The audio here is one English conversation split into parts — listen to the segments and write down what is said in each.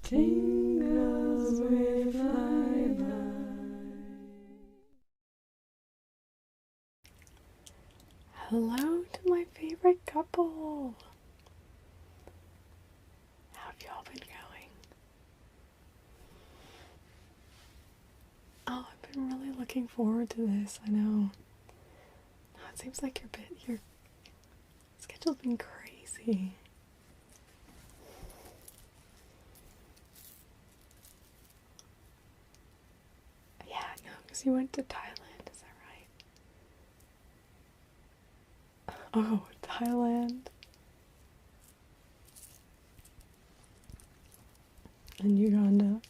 Tingles with flyby. Hello to my favorite couple. How have y'all been going? Oh, I've been really looking forward to this. I know. Oh, it seems like your schedule's been crazy. Yeah, no, because you went to Thailand, is that right? Oh, Thailand. And Uganda.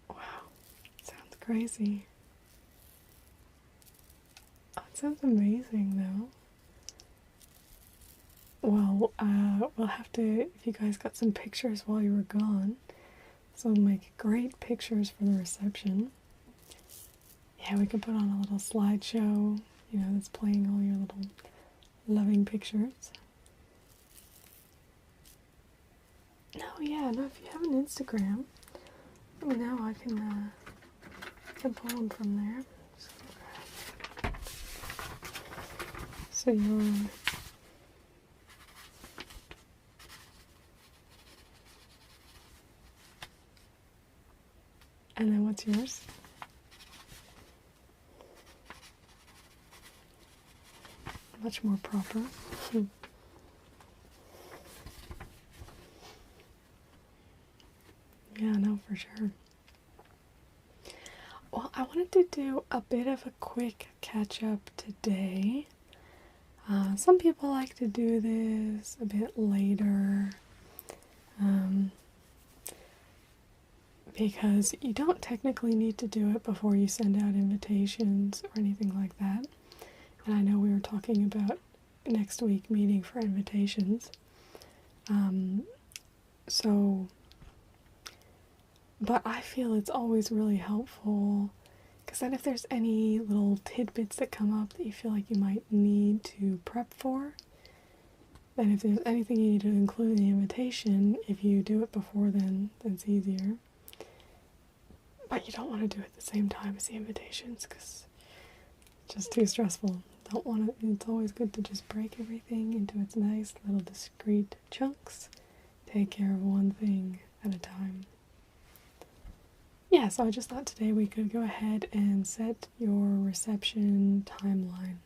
Wow, sounds crazy. Oh, it sounds amazing though. Well, we'll have to, if you guys got some pictures while you were gone, so we'll make great pictures for the reception. Yeah, we can put on a little slideshow, you know, that's playing all your little loving pictures. No, yeah, no, if you have an Instagram, let me know, I can pull them from there. So you're... And then what's yours? Much more proper. Yeah, no, for sure. Well, I wanted to do a bit of a quick catch-up today. Some people like to do this a bit later. Because you don't technically need to do it before you send out invitations or anything like that. And I know we were talking about next week meeting for invitations. But I feel it's always really helpful, because then if there's any little tidbits that come up that you feel like you might need to prep for, then if there's anything you need to include in the invitation, if you do it before then it's easier. But you don't want to do it at the same time as the invitations, because it's just too stressful. Don't want to. It's always good to just break everything into its nice little discrete chunks. Take care of one thing at a time. Yeah, so I just thought today we could go ahead and set your reception timeline.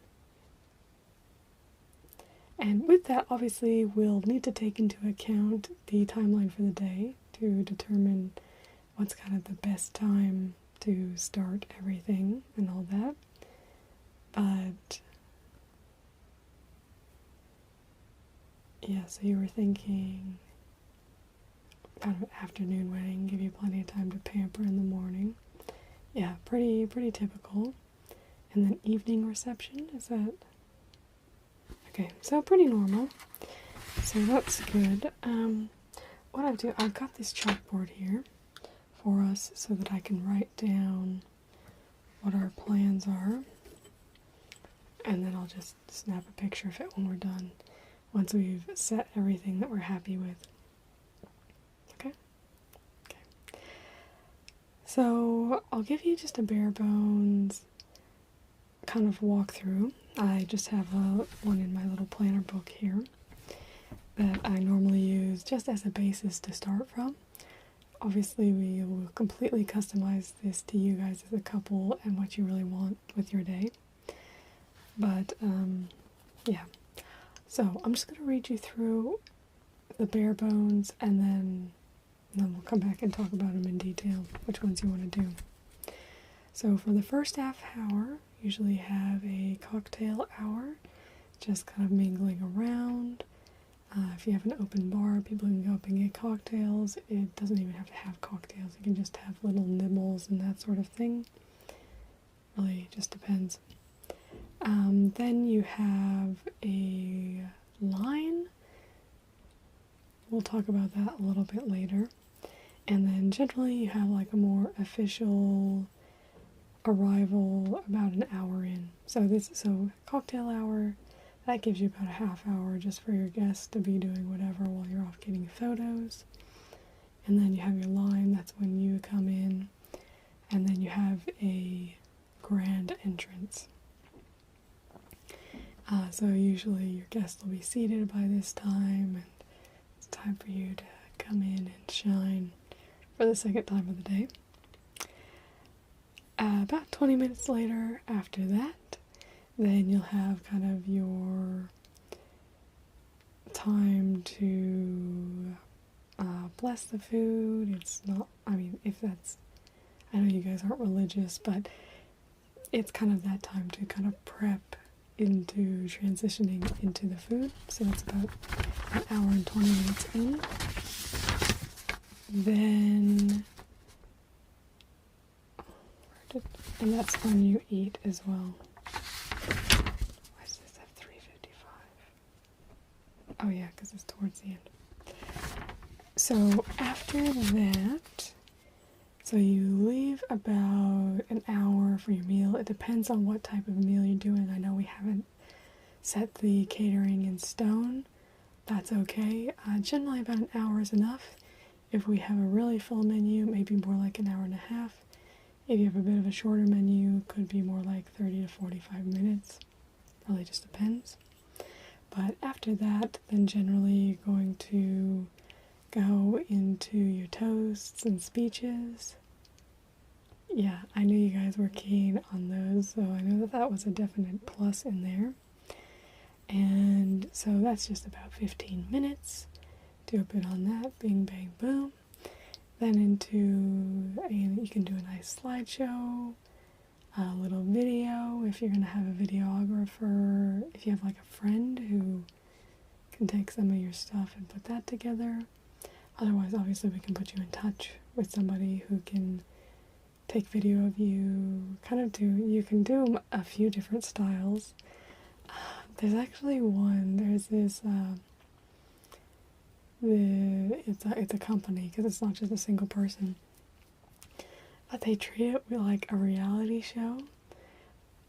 And with that, obviously, we'll need to take into account the timeline for the day to determine what's kind of the best time to start everything and all that. But yeah, so you were thinking kind of afternoon wedding, give you plenty of time to pamper in the morning. Yeah, pretty typical. And then evening reception, is that... Okay, so pretty normal. So that's good. What I'll do, I've got this chalkboard here for us so that I can write down what our plans are. And then I'll just snap a picture of it when we're done, once we've set everything that we're happy with. Okay? Okay. So I'll give you just a bare bones kind of walkthrough. I just have one in my little planner book here that I normally use just as a basis to start from. Obviously, we will completely customize this to you guys as a couple and what you really want with your day. But, yeah. So, I'm just going to read you through the bare bones, and then we'll come back and talk about them in detail, which ones you want to do. So, for the first half hour, usually have a cocktail hour, just kind of mingling around. If you have an open bar, people can go up and get cocktails. It doesn't even have to have cocktails. You can just have little nibbles and that sort of thing. Really just depends. Then you have a line. We'll talk about that a little bit later. And then generally you have like a more official arrival about an hour in. So cocktail hour, That gives you about a half hour just for your guests to be doing whatever while you're off getting photos. And then you have your line, that's when you come in. And then you have a grand entrance. So usually your guests will be seated by this time, and it's time for you to come in and shine for the second time of the day. About 20 minutes later after that, then you'll have kind of your time to bless the food. It's not, I mean, if that's, I know you guys aren't religious, but it's kind of that time to kind of prep into transitioning into the food. So it's about an hour and 20 minutes in. Then, and that's when you eat as well. Why does this have 3:55? Oh yeah, because it's towards the end. So after that, so you leave about an hour for your meal. It depends on what type of meal you're doing. I know we haven't set the catering in stone. That's okay. Generally about an hour is enough. If we have a really full menu, maybe more like an hour and a half. If you have a bit of a shorter menu, it could be more like 30 to 45 minutes. Really just depends. But after that, then generally you're going to go into your toasts and speeches. Yeah, I knew you guys were keen on those, so I know that that was a definite plus in there. And so that's just about 15 minutes. Do a bit on that, bing, bang, boom. Then you can do a nice slideshow, a little video if you're going to have a videographer, if you have like a friend who can take some of your stuff and put that together. Otherwise, obviously, we can put you in touch with somebody who can take video of you, you can do a few different styles. There's actually there's this, it's a company, because it's not just a single person, but they treat it like a reality show,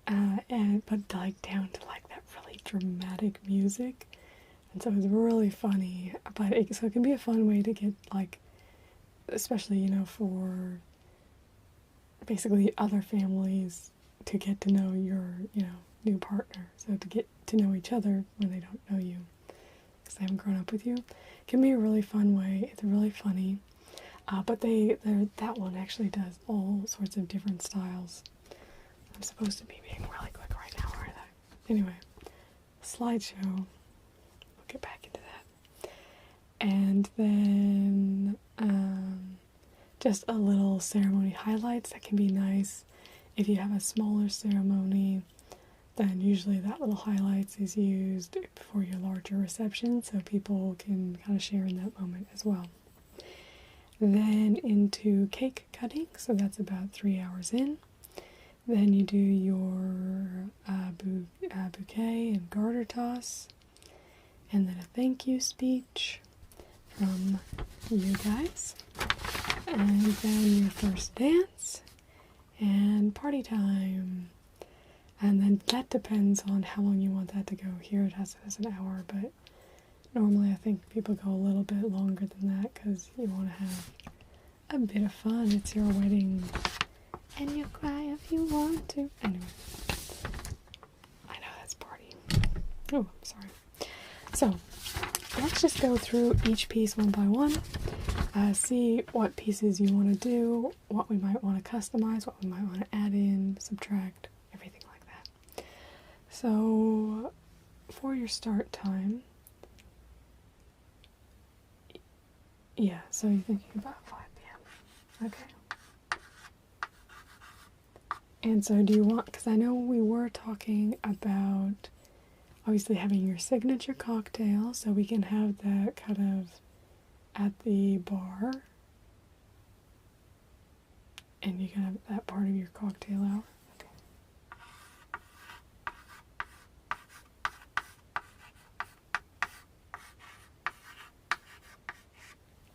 but like down to like that really dramatic music. And so it's really funny, but so it can be a fun way to get, like, especially, for basically other families to get to know your, new partner. So to get to know each other when they don't know you, because they haven't grown up with you. It can be a really fun way. It's really funny. But that one actually does all sorts of different styles. I'm supposed to be being really quick right now, aren't I? Anyway, slideshow. Get back into that. And then just a little ceremony highlights. That can be nice. If you have a smaller ceremony, then usually that little highlights is used for your larger reception, so people can kind of share in that moment as well. Then into cake cutting, so that's about 3 hours in. Then you do your bouquet and garter toss. And then a thank you speech from you guys. And then your first dance and party time. And then that depends on how long you want that to go. Here it has an hour, but normally I think people go a little bit longer than that because you want to have a bit of fun. It's your wedding. And you cry if you want to. Anyway. I know that's party. Oh, I'm sorry. So, let's just go through each piece one by one, see what pieces you want to do, what we might want to customize, what we might want to add in, subtract, everything like that. So, for your start time, yeah, so you're thinking about 5 p.m., okay. And so do you want, because I know we were talking about obviously having your signature cocktail, so we can have that kind of at the bar, and you can have that part of your cocktail hour.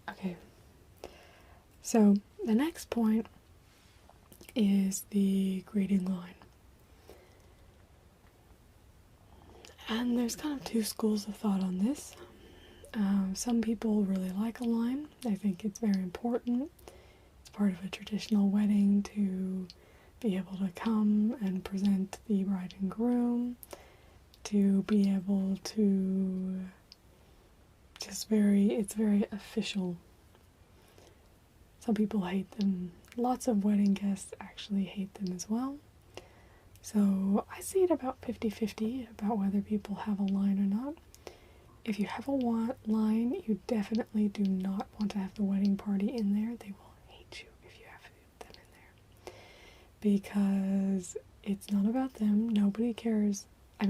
Okay. So the next point is the greeting line. And there's kind of two schools of thought on this. Some people really like a line. They think it's very important. It's part of a traditional wedding to be able to come and present the bride and groom, to be able to it's very official. Some people hate them. Lots of wedding guests actually hate them as well. So I see it about 50-50 about whether people have a line or not. If you have a line, you definitely do not want to have the wedding party in there. They will hate you if you have them in there. Because it's not about them. Nobody cares. But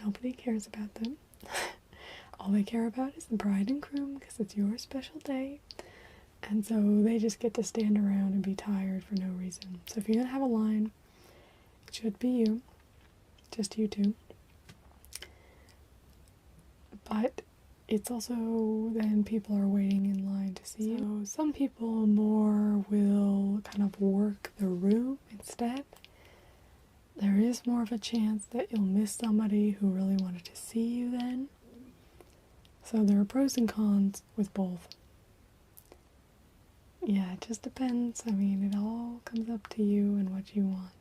nobody cares about them. All they care about is the bride and groom because it's your special day. And so they just get to stand around and be tired for no reason. So if you're going to have a line, it should be you. Just you two. But it's also then people are waiting in line to see you. So some people more will kind of work the room instead. There is more of a chance that you'll miss somebody who really wanted to see you then. So there are pros and cons with both. Yeah, it just depends. It all comes up to you and what you want.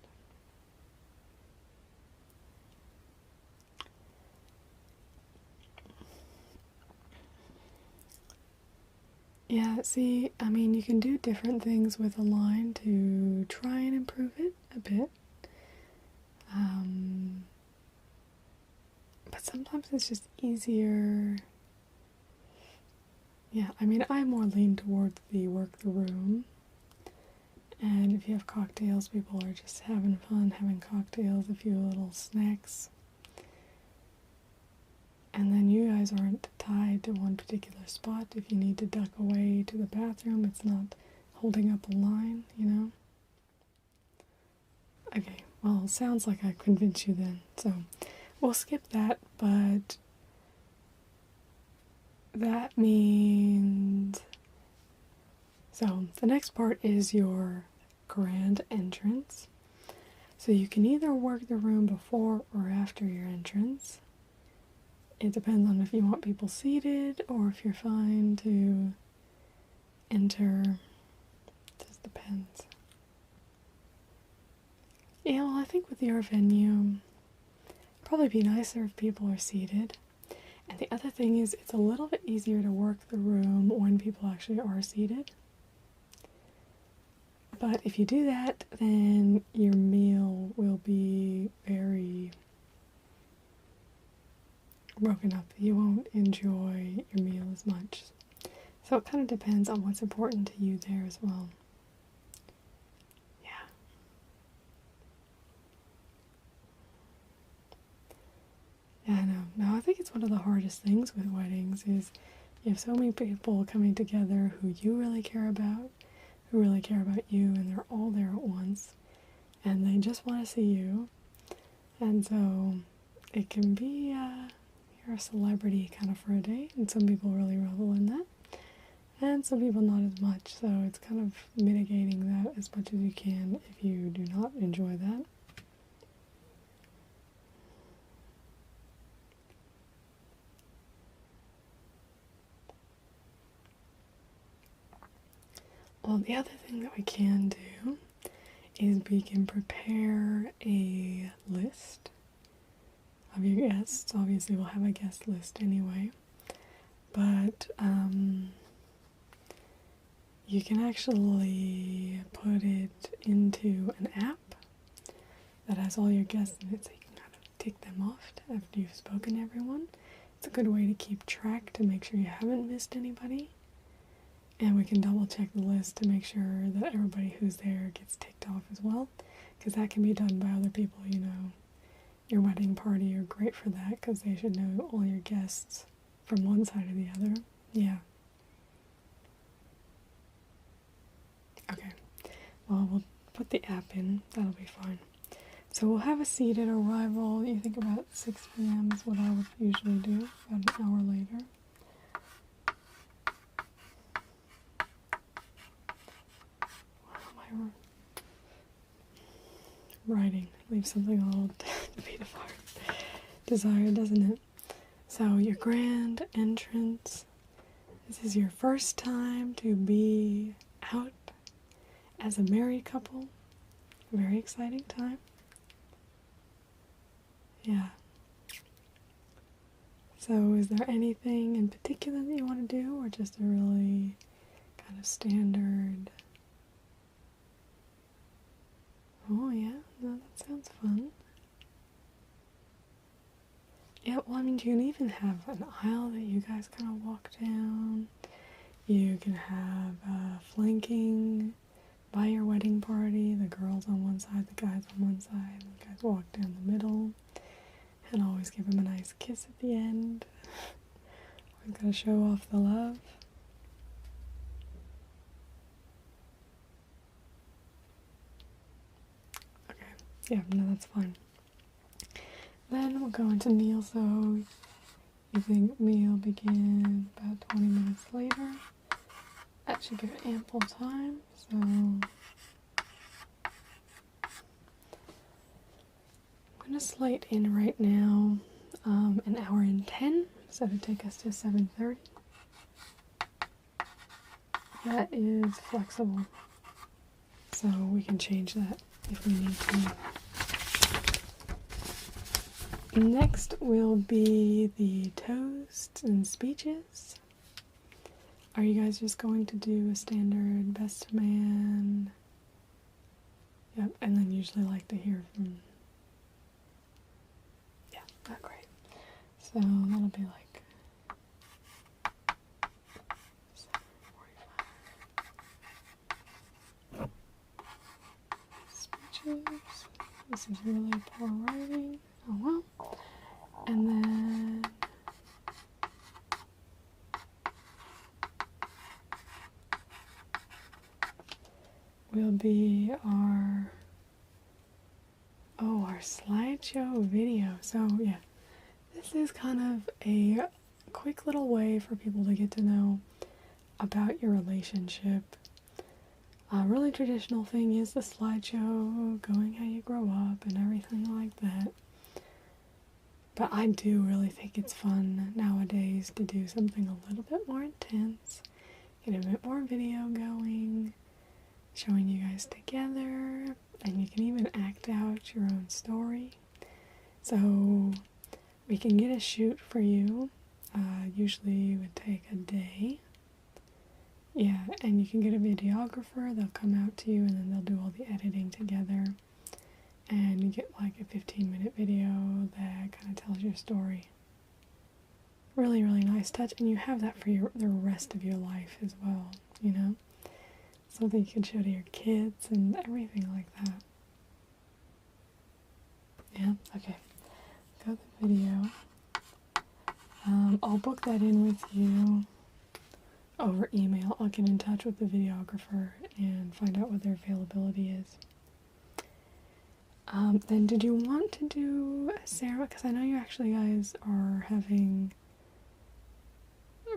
Yeah, see, you can do different things with a line to try and improve it a bit. But sometimes it's just easier. Yeah, I more lean towards the work the room. And if you have cocktails, people are just having fun, having cocktails, a few little snacks. And then you guys aren't tied to one particular spot. If you need to duck away to the bathroom, it's not holding up a line, Okay, well, it sounds like I convinced you then. So we'll skip that, but that means... So the next part is your grand entrance. So you can either work the room before or after your entrance. It depends on if you want people seated or if you're fine to enter. It just depends. Yeah, well, I think with your venue, it'd probably be nicer if people are seated. And the other thing is, it's a little bit easier to work the room when people actually are seated. But if you do that, then your meal will be very broken up. You won't enjoy your meal as much. So it kind of depends on what's important to you there as well. Yeah. Yeah, I know. No, I think it's one of the hardest things with weddings is you have so many people coming together who you really care about, who really care about you, and they're all there at once, and they just want to see you. And so it can be, you're a celebrity kind of for a day, and some people really revel in that, and some people not as much, so it's kind of mitigating that as much as you can if you do not enjoy that. Well, the other thing that we can do is we can prepare a list of your guests. Obviously, we'll have a guest list anyway, but you can actually put it into an app that has all your guests in it, so you can kind of tick them off after you've spoken to everyone. It's a good way to keep track to make sure you haven't missed anybody. And we can double check the list to make sure that everybody who's there gets ticked off as well, because that can be done by other people, Your wedding party are great for that, because they should know all your guests from one side or the other. Yeah. Okay. Well, we'll put the app in. That'll be fine. So we'll have a seated arrival. You think about 6 p.m. is what I would usually do, about an hour later. Writing. Leave something a little beat of heart desire, doesn't it? So your grand entrance. This is your first time to be out as a married couple. Very exciting time. Yeah. So is there anything in particular that you want to do, or just a really kind of standard? Oh yeah, no, that sounds fun. Yeah, well, I mean, you can even have an aisle that you guys kind of walk down. You can have flanking by your wedding party, the girls on one side, the guys on one side, and you guys walk down the middle, and always give them a nice kiss at the end. Always gotta show off the love. Okay, yeah, no, that's fine. Then we'll go into meal, so you think meal begin about 20 minutes later. That should give it ample time, so I'm going to slate in right now an hour and 10, so to take us to 7:30. That is flexible, so we can change that if we need to. Next will be the toasts and speeches. Are you guys just going to do a standard best man? Yep, and then usually like to hear from... Yeah, not great. So that'll be like 7:45. Speeches. This is really poor writing. Oh well. And then will be our slideshow video. So yeah, this is kind of a quick little way for people to get to know about your relationship. A really traditional thing is the slideshow, going how you grow up and everything like that. But I do really think it's fun nowadays to do something a little bit more intense, get a bit more video going, showing you guys together, and you can even act out your own story. So we can get a shoot for you. Usually it would take a day. Yeah, and you can get a videographer. They'll come out to you and then they'll do all the editing together. And you get like a 15-minute video that kind of tells your story. Really, really nice touch. And you have that for the rest of your life as well, you know? Something you can show to your kids and everything like that. Yeah, okay. Got the video. I'll book that in with you over email. I'll get in touch with the videographer and find out what their availability is. Then did you want to do a ceremony? Because I know you actually guys are having...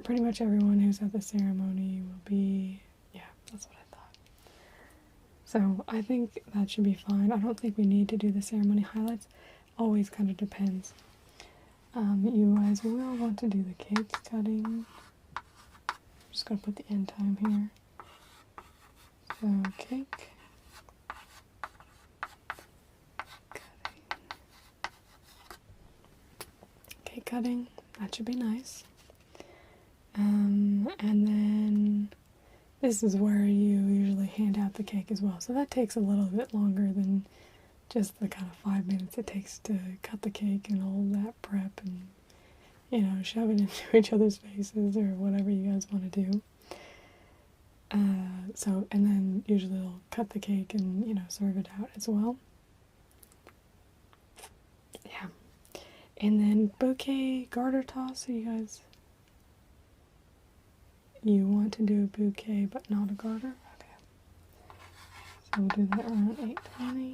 Pretty much everyone who's at the ceremony will be... Yeah, that's what I thought. So I think that should be fine. I don't think we need to do the ceremony highlights. Always kind of depends. You guys will want to do the cake cutting. I'm just going to put the end time here. So cake. Cutting, that should be nice. And then this is where you usually hand out the cake as well. So that takes a little bit longer than just the kind of 5 minutes it takes to cut the cake and all that prep and, you know, shove it into each other's faces or whatever you guys want to do. And then usually they'll cut the cake and, you know, serve it out as well. Yeah. And then bouquet garter toss, so you want to do a bouquet but not a garter? Okay. So we'll do that around 8:20.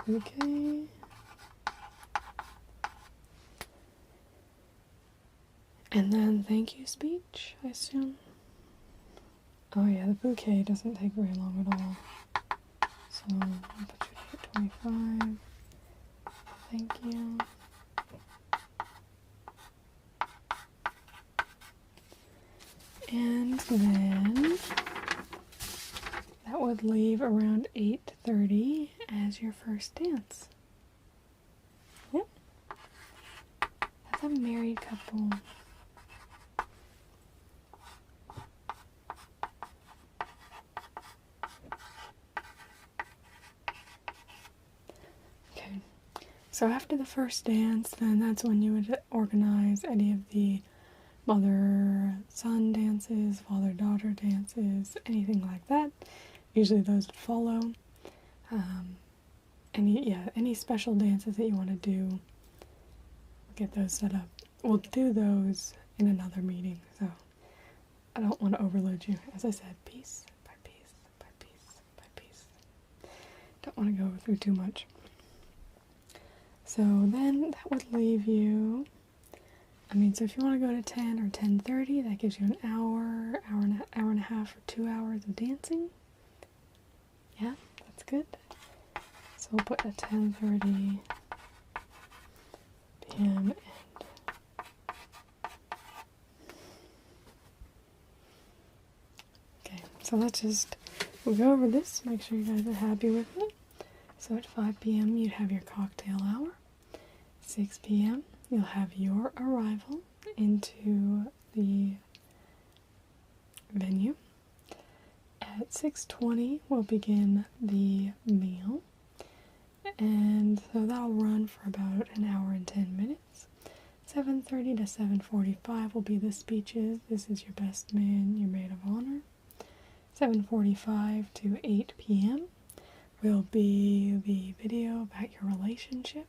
Bouquet. And then thank you speech, I assume. Oh yeah, the bouquet doesn't take very long at all. So I'll put you 25. Thank you. And then that would leave around 8:30 as your first dance. Yep. That's a married couple. Okay. So after the first dance, then that's when you would organize any of the mother-son dances, father-daughter dances, anything like that. Usually those would follow. Any special dances that you want to do, we'll get those set up. We'll do those in another meeting, so I don't want to overload you. As I said, piece by piece by piece by piece. Don't want to go through too much. So then that would leave you, so if you want to go to 10 or 10:30, that gives you an hour and a half, or 2 hours of dancing. Yeah, that's good. So we'll put a 10:30 p.m. Okay, so we'll go over this, make sure you guys are happy with it. So at 5 p.m. you'd have your cocktail hour. 6 p.m. you'll have your arrival into the venue. At 6:20 we'll begin the meal, and so that'll run for about an hour and 10 minutes. 7:30 to 7:45 will be the speeches. This is your best man, your maid of honor. 7:45 to 8 p.m. will be the video about your relationship.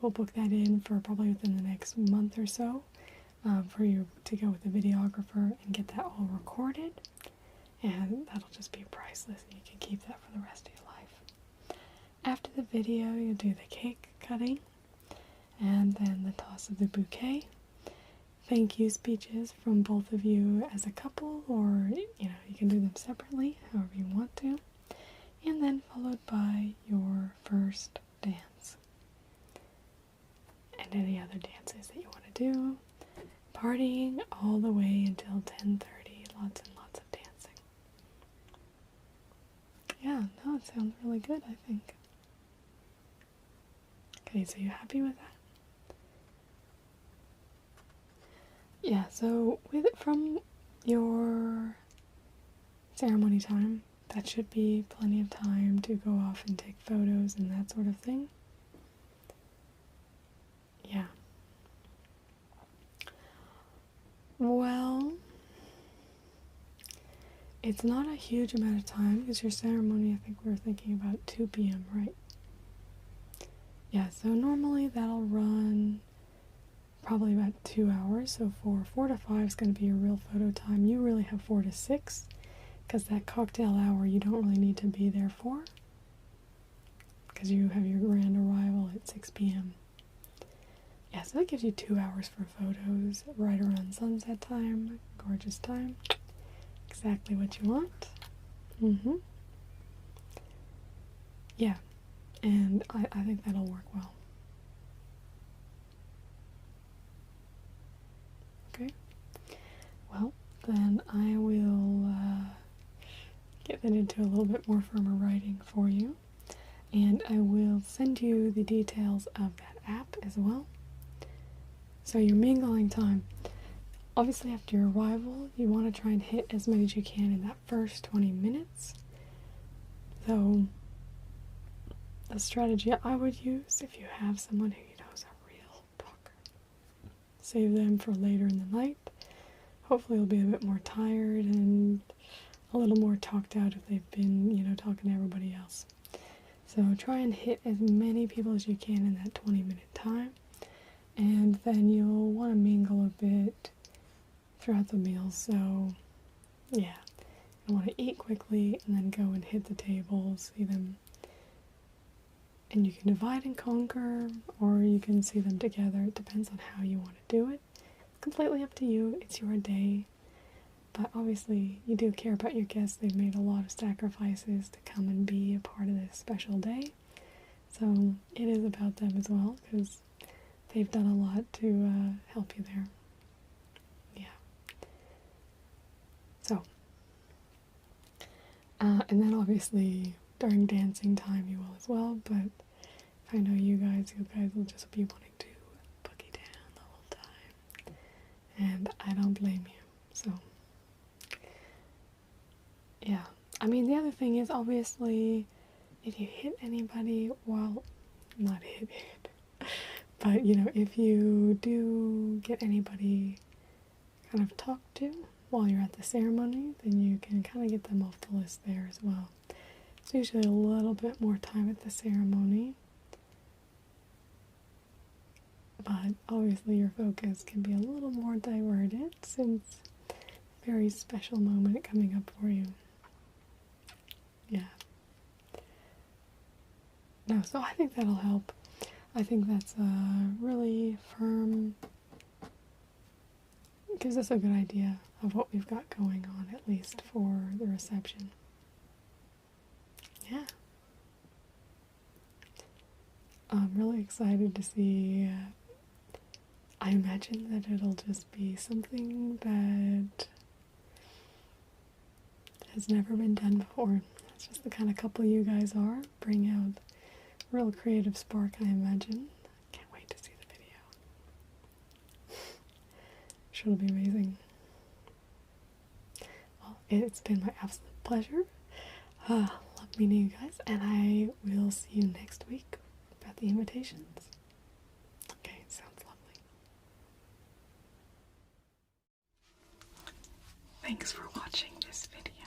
We'll book that in for probably within the next month or so, for you to go with the videographer and get that all recorded. And that'll just be priceless, and you can keep that for the rest of your life. After the video, you'll do the cake cutting, and then the toss of the bouquet. Thank you speeches from both of you as a couple, or you can do them separately, however you want to. And then followed by your first dance. And any other dances that you want to do. Partying all the way until 10:30. Lots and lots of dancing. Yeah, no, it sounds really good, I think. Okay, so you happy with that? Yeah, so from your ceremony time, that should be plenty of time to go off and take photos and that sort of thing. Yeah. Well, it's not a huge amount of time, because your ceremony, I think we were thinking about 2 p.m., right? Yeah, so normally that'll run probably about 2 hours, so 4 to 5 is going to be your real photo time. You really have 4 to 6, because that cocktail hour you don't really need to be there for, because you have your grand arrival at 6 p.m. Yeah, so that gives you 2 hours for photos, right around sunset time, gorgeous time, exactly what you want. Yeah, and I think that'll work well. Okay, well, then I will get that into a little bit more firmer writing for you, and I will send you the details of that app as well. So your mingling time, obviously after your arrival, you want to try and hit as many as you can in that first 20 minutes. So the strategy I would use, if you have someone who you know is a real talker, save them for later in the night. Hopefully they'll be a bit more tired and a little more talked out if they've been, talking to everybody else. So try and hit as many people as you can in that 20-minute time. And then you'll want to mingle a bit throughout the meal. So, yeah, you want to eat quickly and then go and hit the tables, see them. And you can divide and conquer, or you can see them together. It depends on how you want to do it. It's completely up to you. It's your day. But obviously, you do care about your guests. They've made a lot of sacrifices to come and be a part of this special day. So it is about them as well, because they've done a lot to help you there. Yeah. So, and then obviously during dancing time you will as well, but I know you guys will just be wanting to boogie down the whole time, and I don't blame you. So, yeah. I mean, the other thing is, obviously, if you hit anybody, well, not hit, but, you know, if you do get anybody kind of talked to while you're at the ceremony, then you can kind of get them off the list there as well. It's usually a little bit more time at the ceremony, but obviously your focus can be a little more diverted since a very special moment coming up for you. Yeah. No, so I think that'll help. I think that's a really firm, gives us a good idea of what we've got going on, at least for the reception. Yeah. I'm really excited to see. I imagine that it'll just be something that has never been done before. That's just the kind of couple you guys are. Bring out real creative spark, I imagine. Can't wait to see the video. Sure, it'll be amazing. Well, it's been my absolute pleasure. Love meeting you guys, and I will see you next week about the invitations. Okay, sounds lovely. Thanks for watching this video.